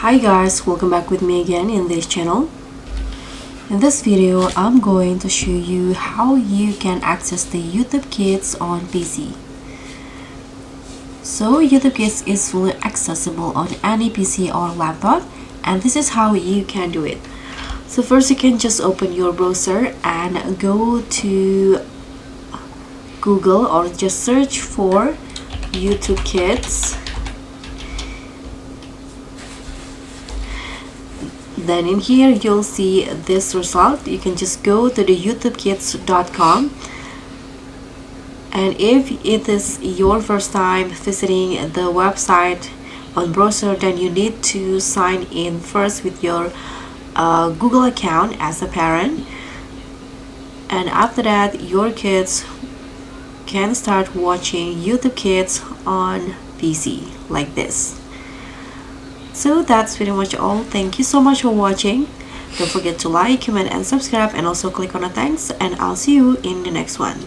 Hi guys, welcome back with me again in this channel. In this video, I'm going to show you how you can access the YouTube Kids on PC. So YouTube Kids is fully accessible on any PC or laptop, and this is how you can do it. So first you can just open your browser and go to Google or just search for YouTube Kids. Then in here you'll see this result. You can just go to the youtubekids.com, and if it is your first time visiting the website on browser, then you need to sign in first with your Google account as a parent, and after that your kids can start watching YouTube Kids on PC like this. So that's pretty much all. Thank you so much for watching. Don't forget to like, comment and subscribe, and also click on the thanks, and I'll see you in the next one.